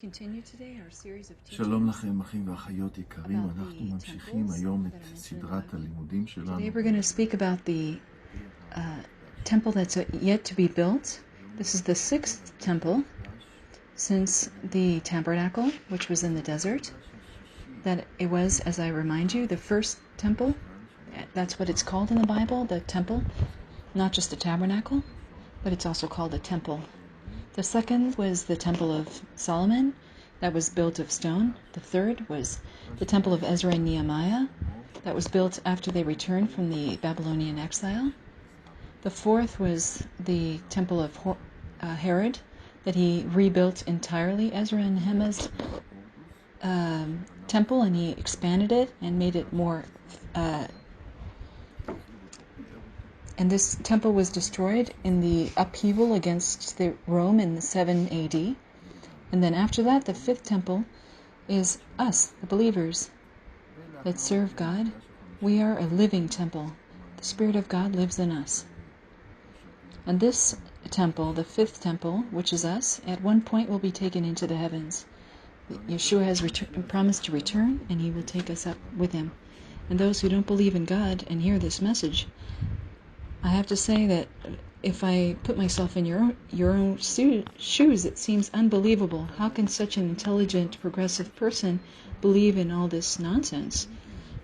Continue today our series of שלום teachings לכם אחים ואחיות יקרים, about אנחנו the ממשיכים temples היום that את are mentioned in the סדרת Bible. הלימודים שלנו. Today we're going to speak about the temple that's yet to be built. This is the sixth temple since the tabernacle, which was in the desert. That it was, as I remind you, the first temple. That's what it's called in the Bible, the temple. Not just a tabernacle, but it's also called a temple. The second was the Temple of Solomon, that was built of stone. The third was the Temple of Ezra and Nehemiah, that was built after they returned from the Babylonian exile. The fourth was the Temple of Herod, that he rebuilt entirely, Ezra and Nehemiah's temple, and he expanded it and made it more... And this temple was destroyed in the upheaval against Rome in 7 AD. And then after that, the fifth temple is us, the believers that serve God. We are a living temple. The Spirit of God lives in us. And this temple, the fifth temple, which is us, at one point will be taken into the heavens. Yeshua has promised to return, and he will take us up with him. And those who don't believe in God and hear this message, I have to say that if I put myself in your own shoes, it seems unbelievable. How can such an intelligent, progressive person believe in all this nonsense?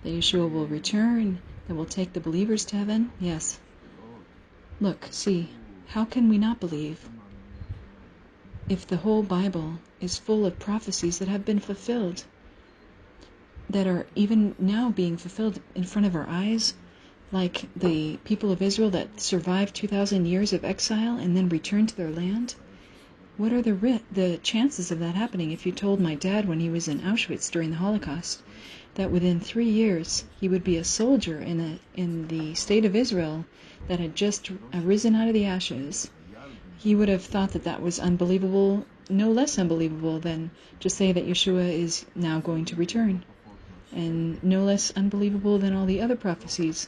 That Yeshua will return, that will take the believers to heaven? Yes. Look, see, how can we not believe if the whole Bible is full of prophecies that have been fulfilled, that are even now being fulfilled in front of our eyes? Like the people of Israel that survived 2,000 years of exile and then returned to their land? What are the chances of that happening? If you told my dad when he was in Auschwitz during the Holocaust that within 3 years he would be a soldier in the state of Israel that had just arisen out of the ashes, he would have thought that was unbelievable, no less unbelievable than to say that Yeshua is now going to return, and no less unbelievable than all the other prophecies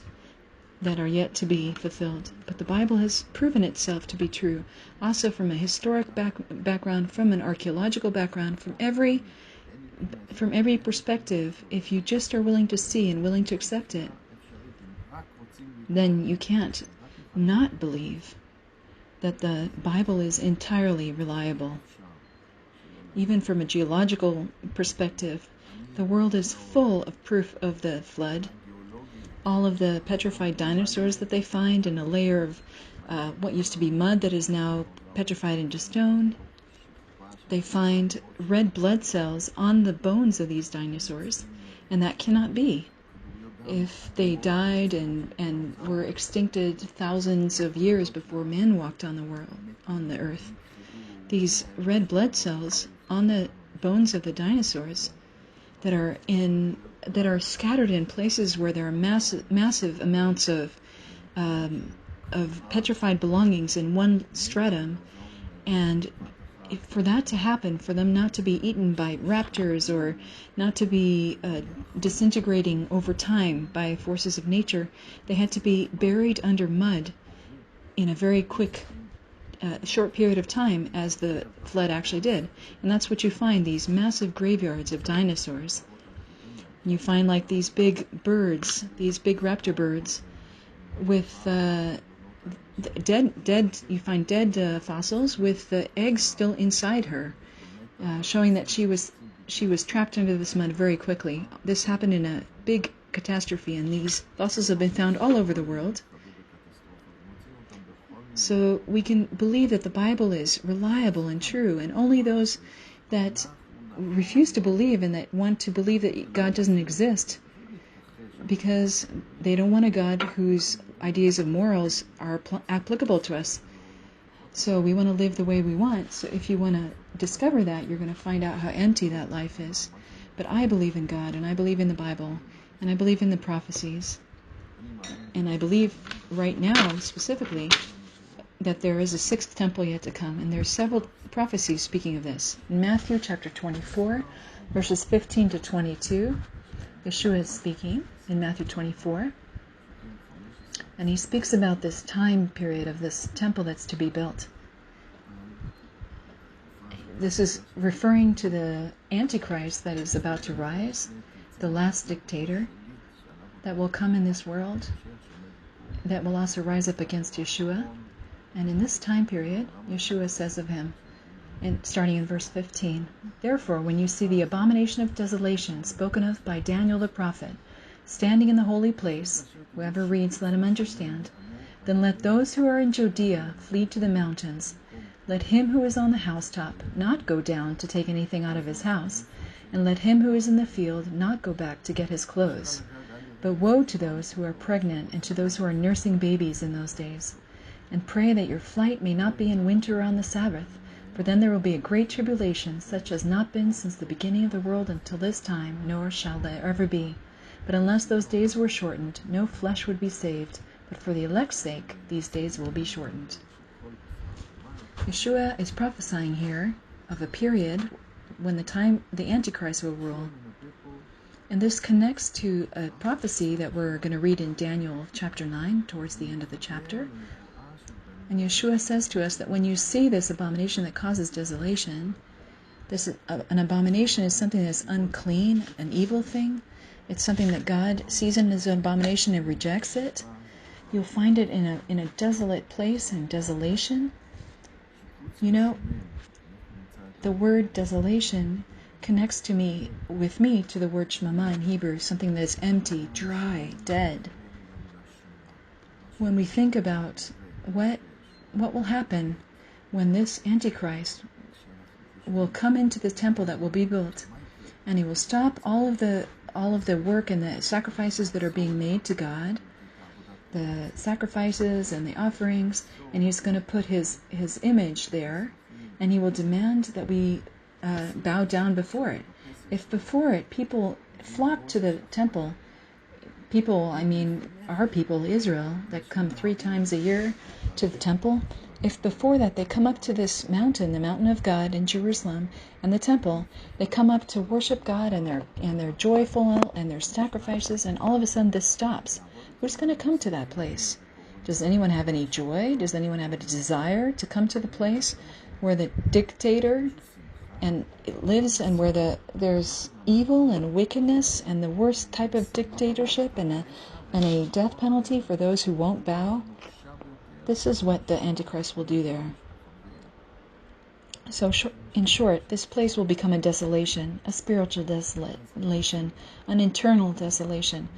that are yet to be fulfilled. But the Bible has proven itself to be true, also from a historic background, from an archaeological background, from every perspective. If you just are willing to see and willing to accept it, then you can't not believe that the Bible is entirely reliable. Even from a geological perspective, the world is full of proof of the flood. All of the petrified dinosaurs that they find in a layer of what used to be mud that is now petrified into stone. They find red blood cells on the bones of these dinosaurs, and that cannot be. If they died and were extincted thousands of years before man walked on the earth, these red blood cells on the bones of the dinosaurs that are scattered in places where there are massive amounts of petrified belongings in one stratum, and for that to happen, for them not to be eaten by raptors or not to be disintegrating over time by forces of nature, they had to be buried under mud in a very quick short period of time, as the flood actually did. And that's what you find, these massive graveyards of dinosaurs. You find like these big birds, these big raptor birds with you find dead fossils with the eggs still inside her, showing that she was trapped under this mud very quickly. This happened in a big catastrophe, and these fossils have been found all over the world. So we can believe that the Bible is reliable and true, and only those that refuse to believe and that want to believe that God doesn't exist because they don't want a God whose ideas of morals are applicable to us. So we want to live the way we want. So if you want to discover that, you're going to find out how empty that life is. But I believe in God, and I believe in the Bible, and I believe in the prophecies. And I believe right now, specifically, that there is a sixth temple yet to come, and there are several prophecies speaking of this. In Matthew chapter 24, verses 15 to 22, Yeshua is speaking in Matthew 24, and he speaks about this time period of this temple that's to be built. this is referring to the Antichrist that is about to rise, the last dictator that will come in this world, that will also rise up against Yeshua. And in this time period, Yeshua says of him, starting in verse 15, "Therefore, when you see the abomination of desolation spoken of by Daniel the prophet, standing in the holy place, whoever reads, let him understand. Then let those who are in Judea flee to the mountains. Let him who is on the housetop not go down to take anything out of his house, and let him who is in the field not go back to get his clothes. But woe to those who are pregnant and to those who are nursing babies in those days. And pray that your flight may not be in winter or on the Sabbath, for then there will be a great tribulation, such as not been since the beginning of the world until this time, nor shall there ever be. But unless those days were shortened, no flesh would be saved, but for the elect's sake these days will be shortened." Yeshua is prophesying here of a period when the Antichrist will rule. And this connects to a prophecy that we're going to read in Daniel chapter 9, towards the end of the chapter. And Yeshua says to us that when you see this abomination that causes desolation, an abomination is something that's unclean, an evil thing. It's something that God sees as an abomination and rejects it. You'll find it in a desolate place and desolation. You know, the word desolation connects with me to the word shmama in Hebrew, something that is empty, dry, dead. When we think about what will happen when this Antichrist will come into the temple that will be built, and he will stop all of the work and the sacrifices that are being made to God, the sacrifices and the offerings, and he's going to put his image there, and he will demand that we bow down before it. If before it people flock to the temple, our people, Israel, that come 3 times a year to the temple, if before that they come up to this mountain, the mountain of God in Jerusalem, and the temple, they come up to worship God, and they're joyful, and their sacrifices, and all of a sudden this stops. Who's going to come to that place? Does anyone have any joy? Does anyone have a desire to come to the place where the dictator lives, and where there's evil and wickedness and the worst type of dictatorship and a death penalty for those who won't bow? This is what the Antichrist will do there. So in short, this place will become a desolation, a spiritual desolation, an internal desolation.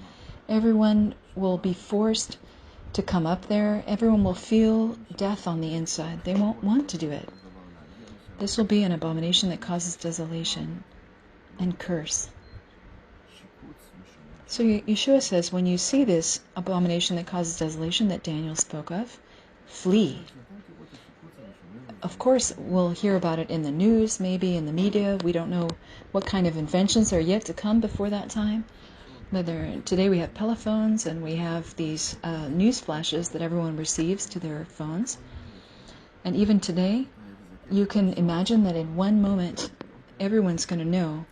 Everyone will be forced to come up there. Everyone will feel death on the inside. They won't want to do it. This will be an abomination that causes desolation and curse. So Yeshua says, when you see this abomination that causes desolation that Daniel spoke of, flee. Of course, we'll hear about it in the news, maybe in the media. We don't know what kind of inventions are yet to come before that time. Today we have telephones, and we have these news flashes that everyone receives to their phones. And even today, you can imagine that in one moment, everyone's going to know.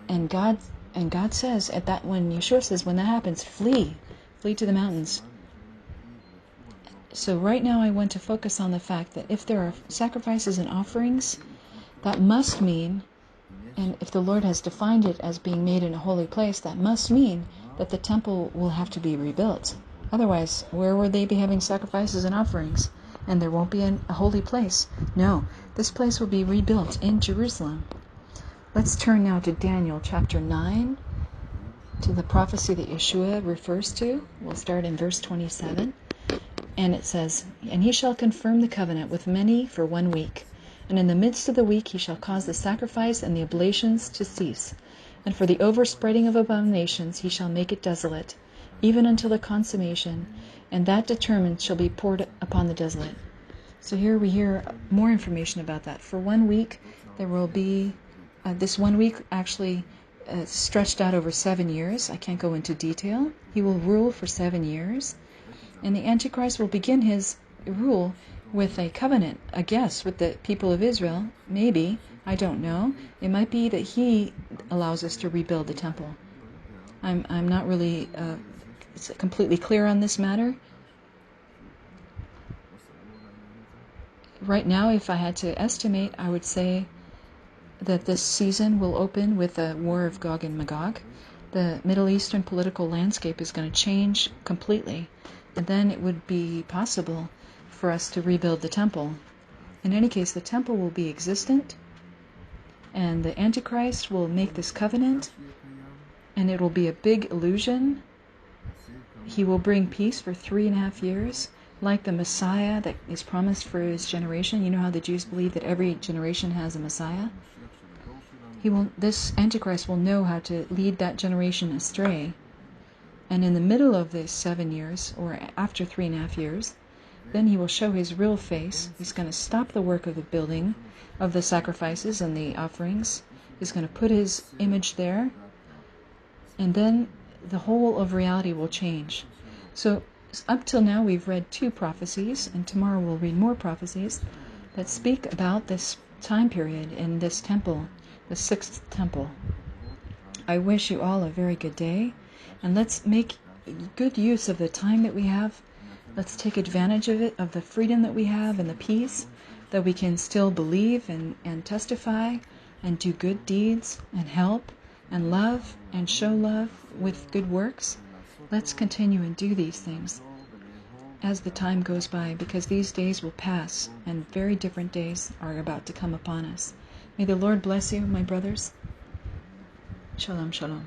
And God says when Yeshua says, when that happens, flee to the mountains. So right now I want to focus on the fact that if there are sacrifices and offerings, that must mean, and if the Lord has defined it as being made in a holy place, that must mean that the temple will have to be rebuilt. Otherwise, where would they be having sacrifices and offerings? And there won't be a holy place. No, this place will be rebuilt in Jerusalem. Let's turn now to Daniel chapter 9, to the prophecy that Yeshua refers to. We'll start in verse 27. And it says, "And he shall confirm the covenant with many for 1 week. And in the midst of the week he shall cause the sacrifice and the oblations to cease. And for the overspreading of abominations he shall make it desolate, even until the consummation, and that determined shall be poured upon the desolate." So here we hear more information about that. For 1 week, there will be, this 1 week actually stretched out over 7 years. I can't go into detail. He will rule for 7 years. And the Antichrist will begin his rule with a covenant, I guess, with the people of Israel. Maybe. I don't know. It might be that he allows us to rebuild the temple. I'm not really completely clear on this matter. Right now, if I had to estimate, I would say that this season will open with a war of Gog and Magog. The Middle Eastern political landscape is going to change completely, and then it would be possible for us to rebuild the temple. In any case, the temple will be existent, and the Antichrist will make this covenant, and it will be a big illusion. He will bring peace for 3.5 years, like the Messiah that is promised for his generation. You know how the Jews believe that every generation has a Messiah? This Antichrist will know how to lead that generation astray. And in the middle of the 7 years, or after 3.5 years, then he will show his real face. He's going to stop the work of the building, of the sacrifices and the offerings. He's going to put his image there, and then the whole of reality will change. So up till now we've read 2 prophecies, and tomorrow we'll read more prophecies that speak about this time period in this temple, the 6th temple. I wish you all a very good day, and let's make good use of the time that we have. Let's take advantage of it, of the freedom that we have and the peace, that we can still believe and testify and do good deeds and help and love and show love with good works. Let's continue and do these things as the time goes by, because these days will pass and very different days are about to come upon us. May the Lord bless you, my brothers. Shalom, shalom.